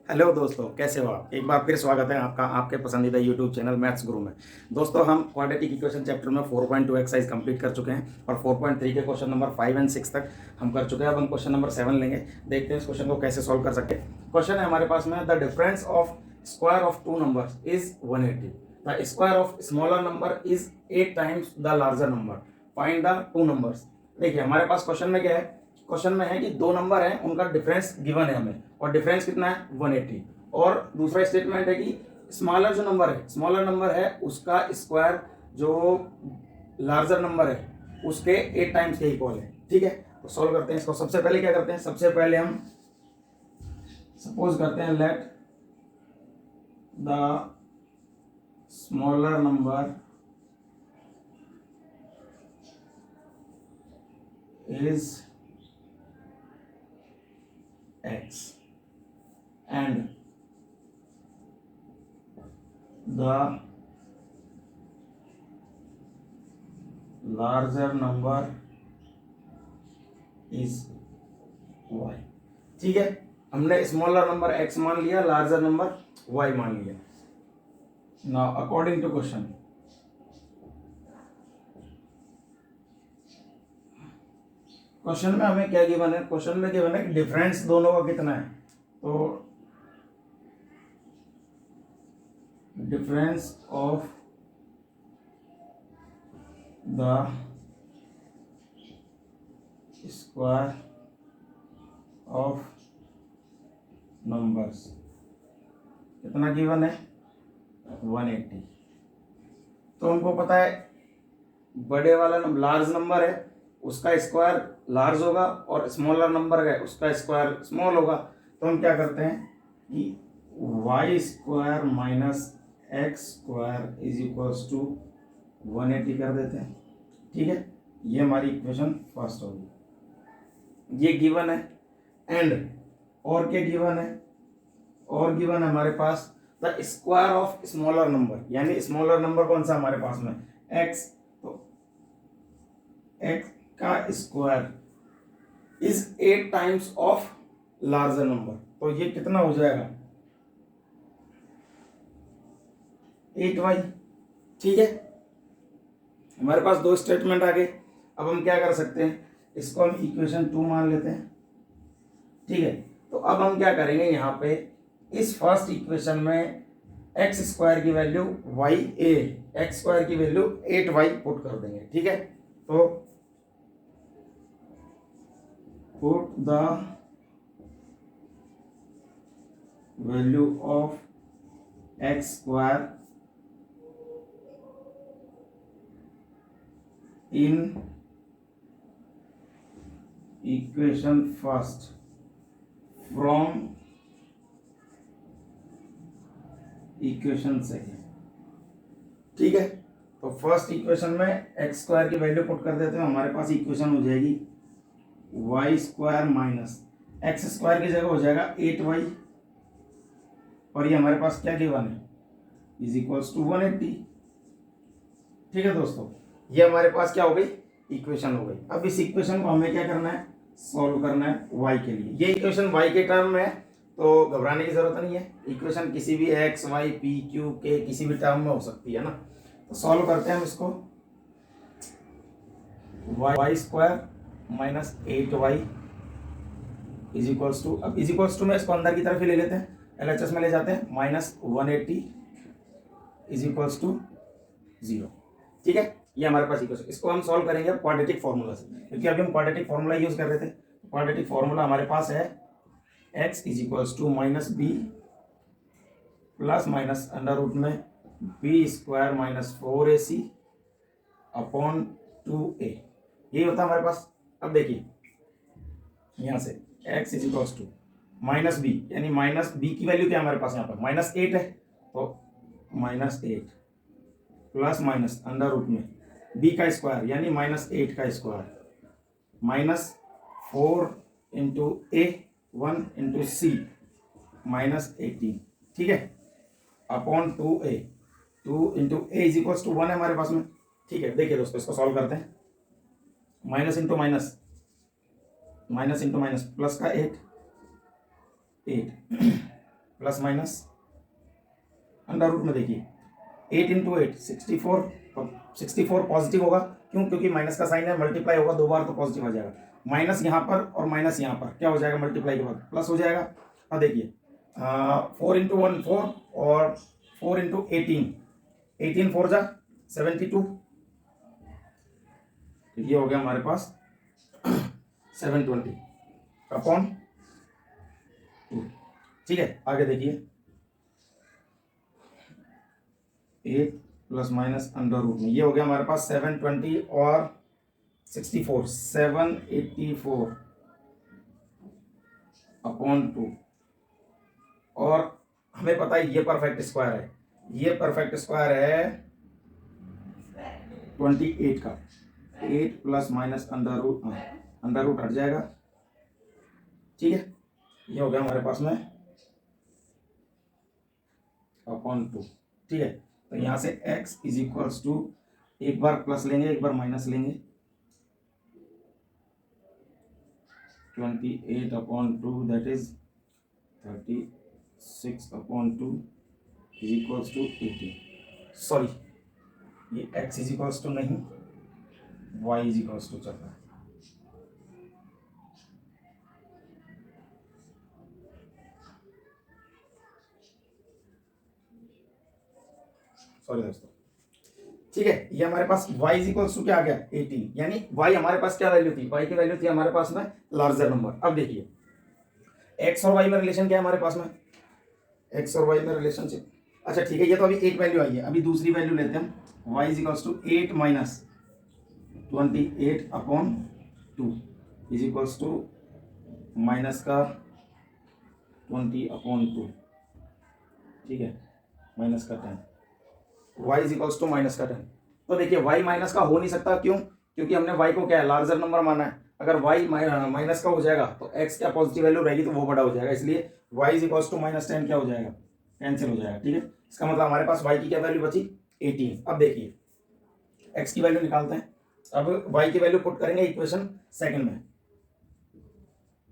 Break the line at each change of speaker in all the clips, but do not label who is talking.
Hello दोस्तों, कैसे हो आप? एक बार फिर स्वागत है आपका आपके पसंदीदा यूट्यूब चैनल मैथ्स गुरु में। दोस्तों, हम क्वाड्रेटिक इक्वेशन चैप्टर में 4.2 एक्सरसाइज कंप्लीट कर चुके हैं और 4.3 के क्वेश्चन नंबर 5 एंड 6 तक हम कर चुके हैं। अब हम क्वेश्चन नंबर 7 लेंगे। देखते हैं इस क्वेश्चन को कैसे सॉल्व कर सकते हैं। क्वेश्चन है हमारे पास में, the difference of square of two numbers is 180। The square of smaller number is 8 times the larger number. Find the two numbers. देखिए हमारे पास क्वेश्चन में क्या है, क्वेश्चन में है कि दो नंबर हैं, उनका डिफरेंस गिवन है हमें और डिफरेंस कितना है 180। और दूसरा स्टेटमेंट है कि स्मॉलर जो नंबर है, स्मॉलर नंबर है उसका स्क्वायर जो लार्जर नंबर है उसके 8 टाइम्स के इक्वल है। ठीक है, तो सॉल्व करते हैं इसको। सबसे पहले क्या करते हैं, सबसे पहले हम सपोज करते हैं let the smaller number is x and the larger number is y। ठीक है, हमने स्मॉलर नंबर x मान लिया, लार्जर नंबर y मान लिया। Now according to question, question में हमें क्या गिवन है, क्वेश्चन में गिवन है कि डिफरेंस दोनों का कितना है। तो difference of the square of numbers कितना गिवन है 180। तो हमको पता है बड़े वाला लार्ज नंबर है उसका स्क्वायर लार्ज होगा और स्मॉलर नंबर है उसका स्क्वायर स्मॉल होगा। तो हम क्या करते हैं कि y square minus x square is equals to 180 कर देते हैं। ठीक है, ये हमारी इक्वेशन फर्स्ट होगी। ये गिवन है एंड और क्या गिवन है, और गिवन है हमारे पास the square of smaller number, यानी स्मॉलर नंबर कौन सा हमारे पास में एक्स। तो एक्स का square is 8 times of larger number. तो ये कितना हो जाएगा 8y। ठीक है, हमारे पास दो स्टेटमेंट आ गए। अब हम क्या कर सकते हैं, इसको हम इक्वेशन 2 मान लेते हैं। ठीक है, तो अब हम क्या करेंगे, यहाँ पे इस फर्स्ट इक्वेशन में एक्स स्क्वायर की value y a, x square की वैल्यू 8y पुट कर देंगे। ठीक है, तो put the value of x square in equation first from equation second. ठीक है, तो फर्स्ट इक्वेशन में एक्स स्क्वायर की वैल्यू पुट कर देते हैं, हमारे पास इक्वेशन हो जाएगी y square minus x square की जगह हो जाएगा 8y और ये हमारे पास क्या गिवन है इज इक्वल्स टू 180। ठीक है दोस्तों, ये हमारे पास क्या हो गई, इक्वेशन हो गई। अब इस इक्वेशन को हमें क्या करना है, सॉल्व करना है y के लिए। ये इक्वेशन y के टर्म में है तो घबराने की जरूरत नहीं है। इक्वेशन किसी भी x y p q के किसी भी टर्म में हो सकती है ना। तो सॉल्व करते हैं हम इसको, y square minus 8y is equals to, अब इज इक्वल्स टू में इसको अंदर की तरफ ही ले लेते हैं, LHS में ले जाते हैं, माइनस 180 इज इक्वल्स टू 0। ठीक है, ये हमारे पास इक्वेशन, इसको हम सॉल्व करेंगे क्वाड्रेटिक फॉर्मूला से, क्योंकि अभी हम क्वाड्रेटिक फॉर्मूला यूज कर रहे थे। क्वाड्रेटिक फॉर्मूला हमारे पास है x is equals to minus b plus minus under root में b square minus 4ac upon 2a, यही होता है हमारे पास। अब देखिए यहाँ से x is equals to minus b, यानी माइनस बी की वैल्यू क्या है हमारे पास यहाँ पर माइनस 8 है, तो minus 8 plus minus under root में b का स्क्वायर यानी माइनस 8 का square minus 4 into a 1 into c minus 18। ठीक है, upon 2a, 2 into a is equals to 1 है हमारे पास में। ठीक है, देखिए दोस्तों इसको सॉल्व करते हैं, minus into minus, minus into minus, plus का 8 प्लस माइनस अंडर रूट में देखिए 8 इंटू 8 64, 64 पॉजिटिव होगा, क्यों? क्योंकि माइनस का साइन है, मल्टीप्लाई होगा 2 बार तो पॉजिटिव आ जाएगा। माइनस यहाँ पर और माइनस यहाँ पर क्या हो जाएगा, मल्टीप्लाई के बाद प्लस हो जाएगा। अब देखिए 4 इंटू 1 4 और 4 इंटू 18, 18 4 जा 72, ये हो गया हमारे पास 720 अपॉन 2। ठीक है, आगे देखिए 8 प्लस माइनस अंडर रूट में ये हो गया हमारे पास 720 और 64 784 अपॉन 2। और हमें पता है ये परफेक्ट स्क्वायर है, ये परफेक्ट स्क्वायर है 28 का। 8 प्लस माइनस अंडर रूट हट जाएगा। ठीक है, ये हो गया हमारे पास में अपॉन 2। ठीक है, तो यहाँ से x इज इक्वल्स टू, एक बार प्लस लेंगे एक बार माइनस लेंगे, 28 upon 2 that is 36 upon 2 is equals to 18। Sorry, ये x इज इक्वल्स टू नहीं, y इज इक्वल्स टू चल रहा है। सॉरी दोस्तों। ठीक है, ये हमारे पास y इज इक्वल्स टू क्या आ गया 18, यानी y हमारे पास क्या वैल्यू थी, y की वैल्यू थी हमारे पास में लार्जर नंबर। अब देखिए x और y में रिलेशन क्या है हमारे पास में, x और y में रिलेशनशिप। अच्छा ठीक है, ये तो अभी एक वैल्यू आई है, अभी दूसरी वैल्यू लेते हैं हम। y is equals to 8 minus 28 upon 2 is equals to minus का 20 अपॉन 2। ठीक है, माइनस का 10, y is equals to minus का 10। तो देखिए y माइनस का हो नहीं सकता, क्यों? क्योंकि हमने y को क्या है, लार्जर नंबर माना है। अगर y माइनस का हो जाएगा तो x क्या पॉजिटिव वैल्यू रहेगी तो वो बड़ा हो जाएगा, इसलिए y is equals to minus 10 क्या हो जाएगा, कैंसिल हो जाएगा। ठीक है, इसका मतलब हमारे पास y की क्या वैल्यू बची 18। अब देखिए x की वैल्यू निकालते हैं। अब y की वैल्यू पुट करेंगे इक्वेशन सेकंड में,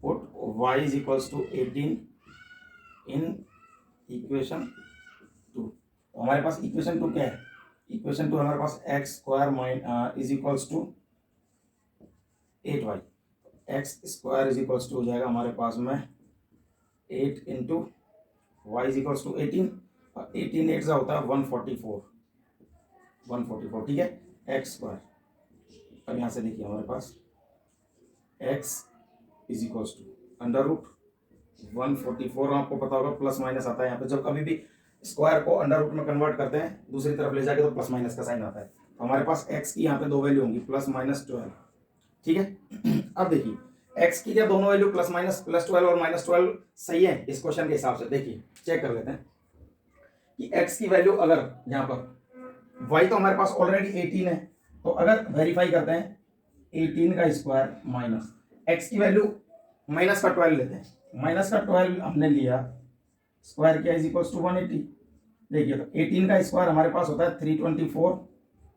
put y is equals to 18 in equation 2। हमारे पास इक्वेशन 2 क्या है, इक्वेशन 2 हमारे पास x square is equals to 8y, x square is equals to हो जाएगा हमारे पास में 8 into y is equals to 18, और 18 8 का होता है 144, 144। ठीक है, एक्स स्क्वायर। अब यहाँ से देखिए हमारे पास x is equals to under root 144, आपको पता होगा प्लस माइनस आता है यहाँ पे, जब कभी भी स्क्वायर को अंडर रूट में कन्वर्ट करते हैं दूसरी तरफ ले जाके तो प्लस माइनस का साइन आता है। तो हमारे पास x की यहाँ पे दो वैल्यू होंगी, प्लस माइनस 12। ठीक है, अब देखिए x की क्या दोनों वैल्यू प्लस माइनस, प्लस 12 और माइनस 12 सही है इस क्वेश्चन के हिसाब से। देखिए चेक कर लेते हैं कि x की वैल्यू अगर यहाँ पर y तो हमारे पास ऑलरेडी 18 है, तो अगर वेरीफाई करते हैं 18 का स्क्वायर माइनस x की वैल्यू माइनस का 12 लेते हैं, माइनस का 12 हमने लिया, स्क्वायर क्या इज इक्वल्स टू 180। देखिए तो 18 का स्क्वायर हमारे पास होता है 324,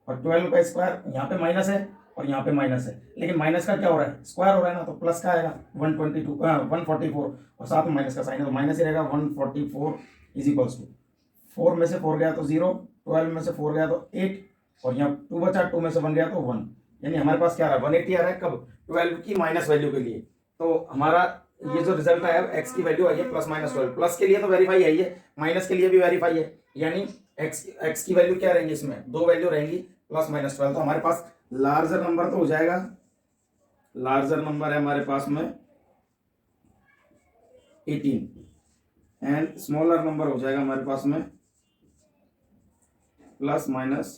और 12 का स्क्वायर यहाँ पे माइनस है और यहाँ पे माइनस है, लेकिन माइनस का क्या हो रहा है, स्क्वायर हो रहा है ना, तो प्लस का आएगा 144 और साथ में माइनस का साइन है तो माइनस ही रहेगा 144 इज इक्वल्स टू 4 में से 4 गया तो 0, 12 में से 4 गया तो 8, और यहाँ 2 बचा, 2 में से 1 गया तो 1, यानी हमारे पास क्या आ रहा है 180 आ रहा है कब, 12 की माइनस वैल्यू के लिए। तो हमारा ये जो रिजल्ट आया x की वैल्यू आई है प्लस माइनस 12, प्लस के लिए तो वेरीफाई है, माइनस के लिए भी वेरीफाई है, यानी x की वैल्यू क्या रहेंगी, इसमें दो वैल्यू रहेंगी प्लस माइनस 12। तो हमारे पास लार्जर नंबर तो हो जाएगा, लार्जर नंबर है हमारे पास में 18 एंड स्मॉलर नंबर हो जाएगा हमारे पास में प्लस माइनस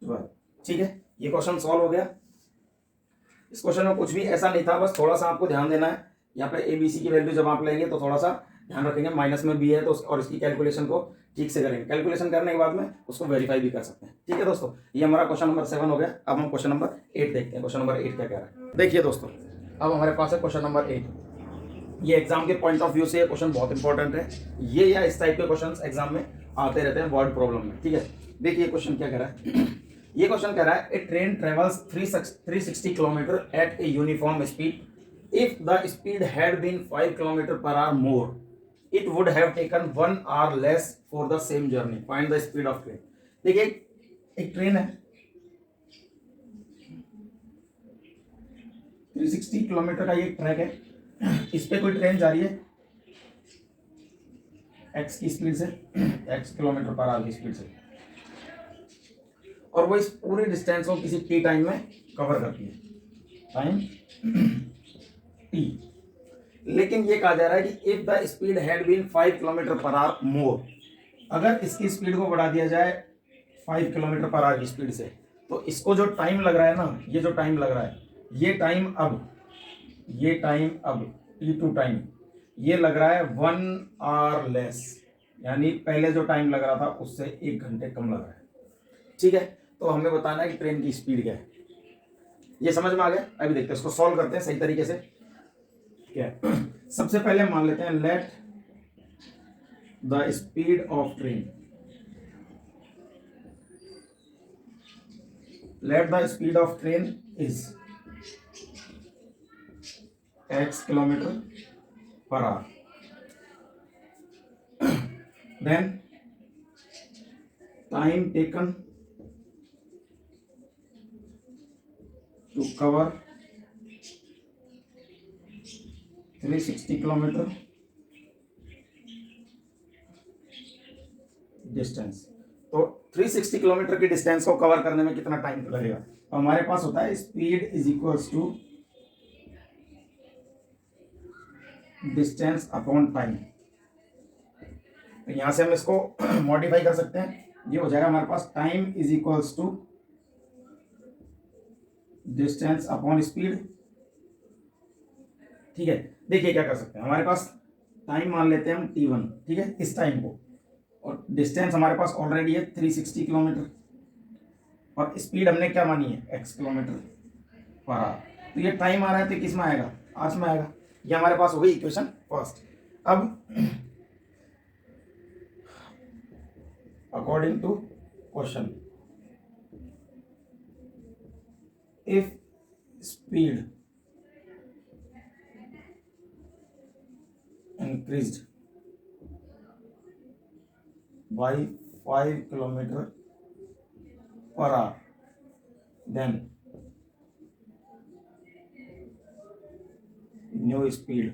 12। ठीक है, ये क्वेश्चन सॉल्व हो गया। इस क्वेश्चन में कुछ भी ऐसा नहीं था, बस थोड़ा सा आपको ध्यान देना है। यहाँ पे ए बी सी की वैल्यू जब आप लेंगे तो थोड़ा सा ध्यान रखेंगे, माइनस में बी है तो और इसकी कैलकुलेशन को ठीक से करेंगे, कैलकुलेशन करने के बाद में उसको वेरीफाई भी कर सकते हैं। ठीक है दोस्तों, ये हमारा क्वेश्चन नंबर 7 हो गया। अब हम क्वेश्चन नंबर 8 देखते हैं, क्वेश्चन नंबर 8 क्या कह रहा है। देखिए दोस्तों, अब हमारे पास है क्वेश्चन नंबर 8। ये एग्जाम के पॉइंट ऑफ व्यू से ये क्वेश्चन बहुत इंपॉर्टेंट है, ये या इस टाइप के क्वेश्चन एग्जाम में आते रहते हैं वर्ड प्रॉब्लम में। ठीक है, देखिए क्वेश्चन क्या कह रहा है। ये क्वेश्चन कह रहा है a train travels 360 kilometre at a uniform speed if the speed had been 5 kilometre per hour more it would have taken 1 hour less for the same journey, find the speed of train. देखिए एक train है 360 kilometre का ये track है, इस पे कोई train जा रही है x की स्पीड से, x किलोमीटर पर आवर की स्पीड से, और वो इस पूरे डिस्टेंस को किसी t टाइम में कवर करती है, टाइम t। लेकिन ये कहा जा रहा है कि if the speed had been 5 kilometre per hour more, अगर इसकी स्पीड को बढ़ा दिया जाए 5 किलोमीटर पर आवर की स्पीड से, तो इसको जो टाइम लग रहा है ना, ये जो टाइम लग रहा है, ये टाइम अब t2 टाइम ये लग रहा है 1 hour लेस, यानी पहले जो टाइम लग रहा था उससे 1 घंटे कम लग रहा है। ठीक है, तो हमें बताना है कि ट्रेन की स्पीड क्या है। ये समझ में आ गया? अभी देखते हैं, इसको सॉल्व करते हैं सही तरीके से। क्या है? सबसे पहले मान लेते हैं let the speed of train, let the speed of train is x kilometre per our, then time taken to cover 360 kilometre distance. तो 360 किलोमीटर की डिस्टेंस को कवर करने में कितना टाइम लगेगा? तो हमारे पास होता है speed is equals to distance upon time. तो यहां से हम इसको मॉडिफाई कर सकते हैं, ये हो जाएगा हमारे पास time is equals to distance upon speed. ठीक है, देखिए क्या कर सकते हैं, हमारे पास टाइम मान लेते हैं हम t1, ठीक है, इस टाइम को, और डिस्टेंस हमारे पास ऑलरेडी है 360 किलोमीटर, और स्पीड हमने क्या मानी है x किलोमीटर पर आवर। तो ये टाइम आ रहा है तो किस में आएगा? आवर्स में आएगा। ये हमारे पास हो गई इक्वेशन फर्स्ट। अब according to question, if speed increased by 5 kilometer per hour, then new speed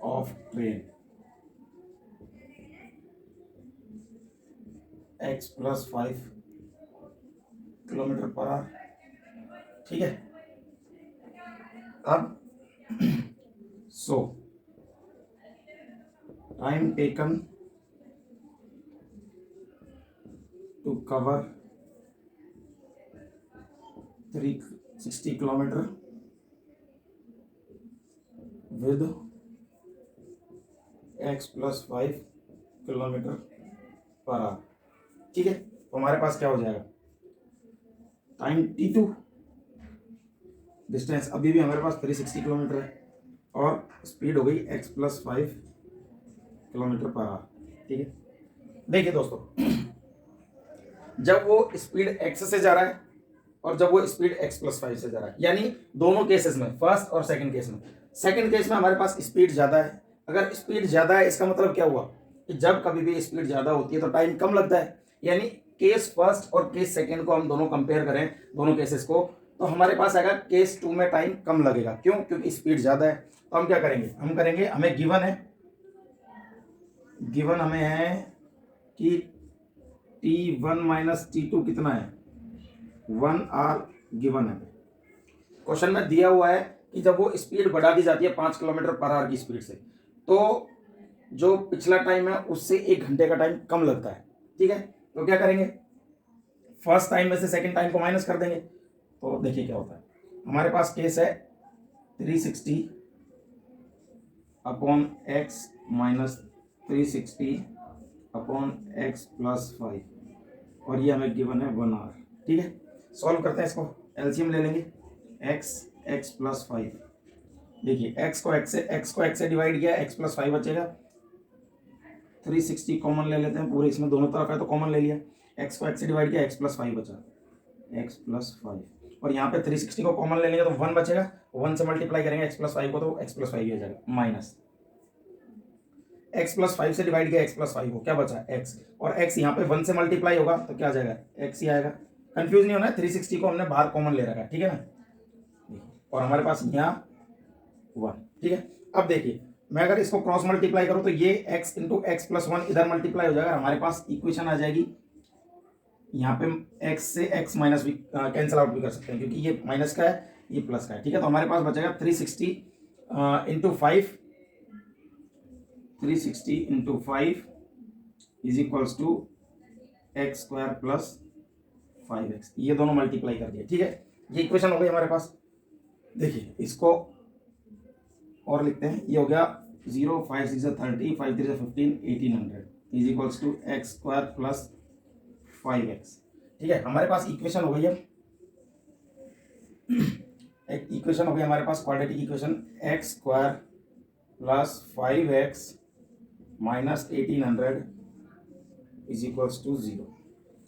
of train x plus 5 kilometre per our. ठीक है, अब so time taken to cover 360 kilometer with x plus 5 kilometre per our. ठीक है, तो हमारे पास क्या हो जाएगा? टाइम t2, डिस्टेंस अभी भी हमारे पास 360 किलोमीटर है, और स्पीड हो गई x plus 5 kilometre per our. ठीक है, देखिए दोस्तों, जब वो स्पीड x से जा रहा है और जब वो स्पीड x प्लस 5 से जा रहा है, यानी दोनों केसेस में, फर्स्ट और सेकंड केस में, सेकंड केस में हमारे पास स्पीड ज़्यादा है। अगर स्पीड ज़्यादा है इसका मतलब क्या हुआ कि जब कभी भी स्पीड ज़्यादा होती है तो टाइम कम लगता है। यानी केस फर्स्ट और केस सेकंड को हम दोनों कंपेयर करें, दोनों केसेस को, तो हमारे पास आएगा केस 2 में टाइम कम लगेगा। क्यों? क्योंकि स्पीड ज़्यादा है। तो हम क्या करेंगे? हम करेंगे, हमें गिवन हमें है कि t1 माइनस t2 कितना है? 1 आवर गिवन है। क्वेश्चन में दिया हुआ है कि जब वो स्पीड बढ़ा दी जाती है 5 किलोमीटर पर आवर की स्पीड से, तो जो पिछला टाइम है उससे 1 घंटे का टाइम कम लगता है। ठीक है, तो क्या करेंगे? फर्स्ट टाइम में से सेकंड टाइम को माइनस कर देंगे। तो देखिए क्या होता है, हमारे पास केस है 360 upon x minus 360 upon x plus 5, और ये हमें गिवन है 1 आवर। ठीक है, सॉल्व करते हैं, इसको एलसीएम ले लेंगे, x प्लस 5। देखिए x को x से डिवाइड किया, x प्लस 5 बचेगा। 360 कॉमन ले लेते हैं, पूरे इसमें दोनों तरफ है तो कॉमन ले लिया, x को x से डिवाइड किया, x प्लस 5 बचा, x प्लस 5, और यहाँ पे 360 को कॉमन ले लेंगे तो 1 बचेगा, 1 से मल्टीप्लाई करेंगे x प्लस 5 को तो x प्लस 5 ही हो जाएगा, माइनस x प्लस 5 से डिवाइड किया, x प्लस 5 को क्या बचा x, और x यहाँ पे 1 से मल्टीप्लाई होगा तो क्या आ जाएगा x ही आएगा। कंफ्यूज नहीं होना है, 360 को हमने बाहर कॉमन ले रखा है, ठीक है ना, और हमारे पास यहाँ 1, ठीक है। अब देखिए मैं अगर इसको क्रॉस मल्टीप्लाई करूँ तो ये x इंटू एक्स प्लस 1 इधर मल्टीप्लाई हो जाएगा, हमारे पास इक्वेशन आ जाएगी यहाँ पे x से x माइनस भी कैंसिल आउट भी कर सकते हैं क्योंकि ये माइनस का है ये प्लस का है, ठीक है। तो हमारे पास बचेगा 360 into 5, 360 into 5 is equals to x square plus 5x, ये दोनों मल्टीप्लाई कर दिए, ठीक है। ये इक्वेशन हो गई हमारे पास। देखिए इसको और लिखते हैं, ये हो गया 0, 5 6 30, 5 3 15, 1800 is equals to x square plus 5x, ठीक है। हमारे पास इक्वेशन हो गई है, एक इक्वेशन हो गई हमारे पास quadratic equation, x square plus 5x minus 1800 is equals to 0,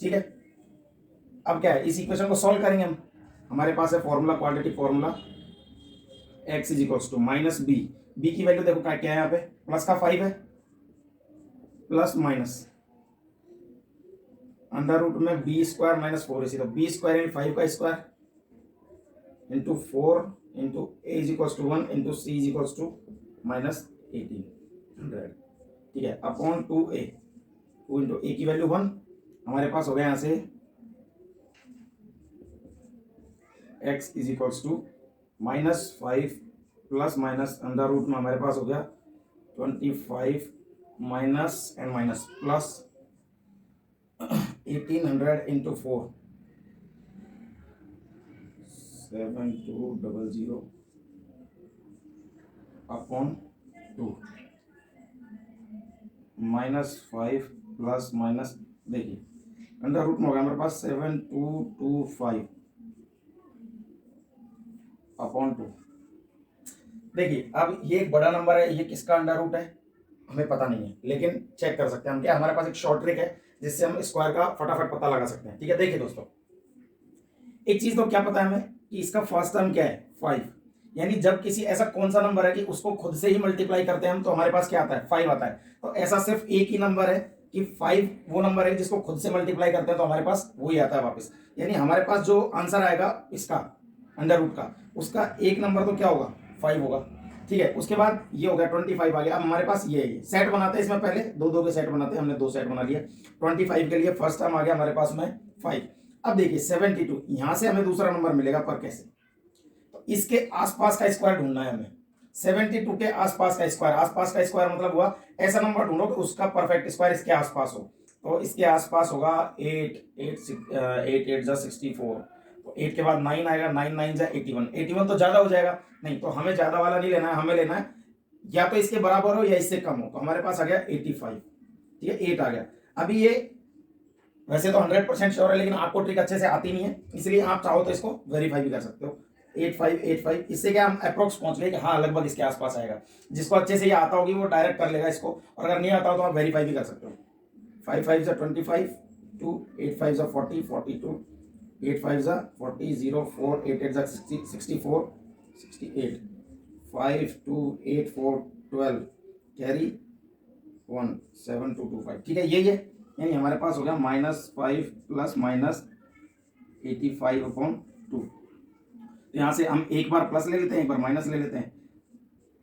ठीक है। अब क्या है, इस इक्वेशन को सॉल्व करेंगे हम, हमारे पास है formula, quadratic formula, x is equals to minus b, b की वैल्यू देखो क्या है यहाँ पे, प्लस का 5 है, प्लस माइनस अंडर रूट में बी स्क्वायर माइनस 4 इसी, तो बी स्क्वायर यानी 5 का square into 4 into a is equals to 1 into c is equals to minus 1800, ठीक है, अपॉन 2a, 2 इंटू ए की वैल्यू 1, हमारे पास हो गया यहाँ से x is equals to minus 5 plus minus under root में हमारे पास हो गया 25 minus and minus plus 1800 into 4, 7200 upon 2 minus 5 plus minus, देखिए अंडर रूट में होगा हमारे पास 7225 अपॉन 2। देखिए अब ये एक बड़ा नंबर है, ये किसका अंडर रूट है हमें पता नहीं है, लेकिन चेक कर सकते हैं हम, क्या हमारे पास एक शॉर्ट ट्रिक है जिससे हम स्क्वायर का फटाफट पता लगा सकते हैं, ठीक है। देखिए दोस्तों एक चीज तो क्या पता है हमें कि इसका फर्स्ट टर्म क्या है 5, यानी जब किसी ऐसा कौन सा नंबर है कि उसको खुद से ही मल्टीप्लाई करते हैं हम तो हमारे पास क्या आता है 5 आता है, तो ऐसा सिर्फ एक ही नंबर है कि 5 वो नंबर है जिसको खुद से मल्टीप्लाई करते हैं तो हमारे पास वही आता है वापस, यानी हमारे पास जो आंसर आएगा इसका अंडर रूट का, उसका एक नंबर तो क्या होगा 5 होगा, ठीक है। उसके बाद ये हो गया 25 आ गया। अब हमारे पास ये सेट बनाते हैं, इसमें पहले दो के सेट बनाते हैं, हमने 2 सेट बना लिए। 25 के लिए फर्स्ट टर्म आ गया हमारे पास में 5। अब देखिए 72 यहां से हमें दूसरा नंबर मिलेगा, पर कैसे, तो इसके आसपास का स्क्वायर ढूंढना है हमें। 72 के आसपास का स्क्वायर मतलब हुआ ऐसा नंबर ढूंढो कि उसका परफेक्ट स्क्वायर इसके आसपास हो, तो इसके आसपास होगा 8 8 64, तो 8 के बाद 9 आएगा, 9 9 जा 81 तो ज्यादा हो जाएगा, नहीं तो हमें ज्यादा वाला नहीं लेना है, हमें लेना है या तो इसके बराबर हो या इससे कम हो, तो हमारे पास आ गया 85, ठीक है 8 आ गया। अभी ये वैसे तो 100% श्योर है लेकिन आपको ट्रिक अच्छे से आती नहीं है, इसलिए आप चाहो तो इसको वेरीफाई भी कर सकते हो। 85 इससे क्या हम अप्रोक्स पहुंच गए कि हाँ लगभग इसके आसपास आएगा। जिसको अच्छे से ये आता होगी वो डायरेक्ट कर लेगा इसको, और अगर नहीं आता हो तो आप वेरीफाई भी कर सकते हो। 5 5 जा 25 2 8 5 जा 40 42 8 5 जा 40 0 4 8 8 जा 60 64 68 5 2 8 4 12 कैरी 1 7 2 2 5, ठीक है यही है, यानी हमारे पास हो गया -5 प्लस -85/2। तो यहाँ से हम एक बार प्लस ले लेते हैं, एक बार माइनस ले लेते हैं।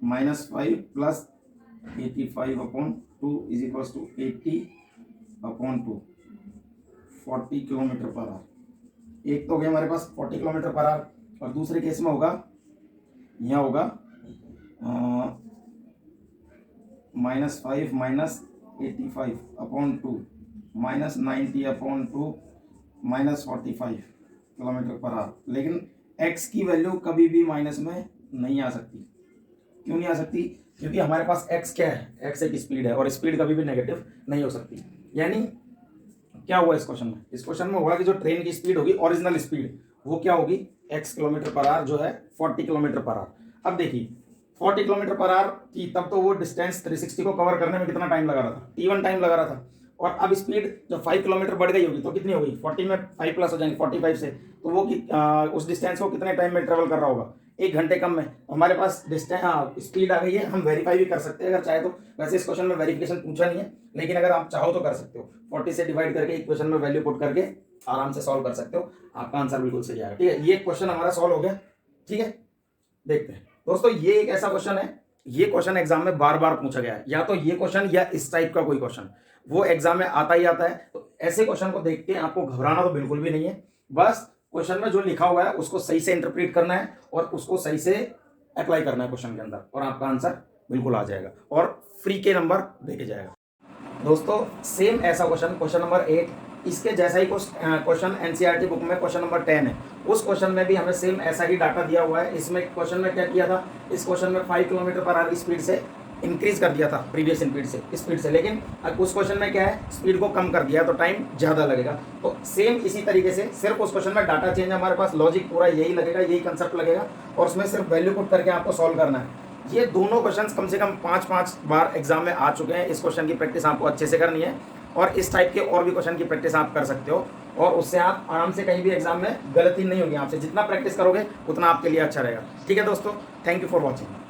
-5 plus 85/2 is equals to 80/2, 40 kilometre per hour. एक तो हो गया हमारे पास 40 किलोमीटर पर आवर, और दूसरे केस में होगा यहाँ होगा -5 माइनस 85/2 -90/2 -45 किलोमीटर पर आवर। लेकिन x की वैल्यू कभी भी माइनस में नहीं आ सकती। क्यों नहीं आ सकती? क्योंकि हमारे पास x क्या है, x एक स्पीड है, और स्पीड कभी भी नेगेटिव नहीं हो सकती। यानी क्या हुआ इस क्वेश्चन में? इस क्वेश्चन में होगा कि जो ट्रेन की स्पीड होगी, ओरिजिनल स्पीड, वो क्या होगी, x किलोमीटर पर आवर जो है 40 किलोमीटर पर आवर। अब देखिए 40 किलोमीटर पर आवर थी तब तो वो डिस्टेंस 360 को कवर करने में कितना टाइम लगा रहा था, t1 टाइम लगा रहा था। और अब स्पीड जब 5 किलोमीटर बढ़ गई होगी तो कितनी होगी, 40 में 5 प्लस हो जाएंगे 45 से, तो वो उस डिस्टेंस को कितने टाइम में ट्रेवल कर रहा होगा, 1 घंटे कम में हमारे पास डिस्टेंस, हाँ स्पीड आ गई है, हम वेरीफाई भी कर सकते हैं अगर चाहे तो। वैसे इस क्वेश्चन में वेरिफिकेशन पूछा नहीं है, लेकिन अगर आप चाहो तो कर सकते हो। 40 से डिवाइड करके एक क्वेश्चन में वैल्यू पुट करके आराम से सॉल्व कर सकते हो, आपका आंसर बिल्कुल सही आएगा। ठीक है, ये क्वेश्चन हमारा सॉल्व हो गया। ठीक है, देखते हैं दोस्तों, ये एक ऐसा क्वेश्चन है, ये क्वेश्चन एग्जाम में बार बार पूछा गया है, या तो ये क्वेश्चन या इस टाइप का कोई क्वेश्चन वो एग्जाम में आता ही आता है। तो ऐसे क्वेश्चन को देख के आपको घबराना तो बिल्कुल भी नहीं है, बस क्वेश्चन में जो लिखा हुआ है उसको सही से इंटरप्रेट करना है और उसको सही से अप्लाई करना है क्वेश्चन के अंदर, और आपका आंसर बिल्कुल आ जाएगा और फ्री के नंबर देके जाएगा। दोस्तों सेम ऐसा क्वेश्चन नंबर 8, इसके जैसा ही क्वेश्चन एनसीईआरटी बुक में क्वेश्चन नंबर 10 है, उस क्वेश्चन में भी हमें सेम ऐसा ही डाटा दिया हुआ है। इसमें क्वेश्चन में क्या किया था, इस क्वेश्चन में 5 किलोमीटर पर आवर की स्पीड से इंक्रीज कर दिया था प्रीवियस स्पीड से, लेकिन उस क्वेश्चन में क्या है, स्पीड को कम कर दिया तो टाइम ज़्यादा लगेगा। तो सेम इसी तरीके से सिर्फ उस क्वेश्चन में डाटा चेंज, हमारे पास लॉजिक पूरा यही लगेगा, यही कंसेप्ट लगेगा, और उसमें सिर्फ वैल्यू पुट करके आपको सॉल्व करना है। ये दोनों क्वेश्चंस कम से कम 5-5 बार एग्जाम में आ चुके हैं। इस क्वेश्चन की प्रैक्टिस आपको अच्छे से करनी है, और इस टाइप के और भी क्वेश्चन की प्रैक्टिस आप कर सकते हो, और उससे आप आराम से कहीं भी एग्जाम में गलती नहीं होगी आपसे। जितना प्रैक्टिस करोगे उतना आपके लिए अच्छा रहेगा। ठीक है दोस्तों, थैंक यू फॉर वॉचिंग।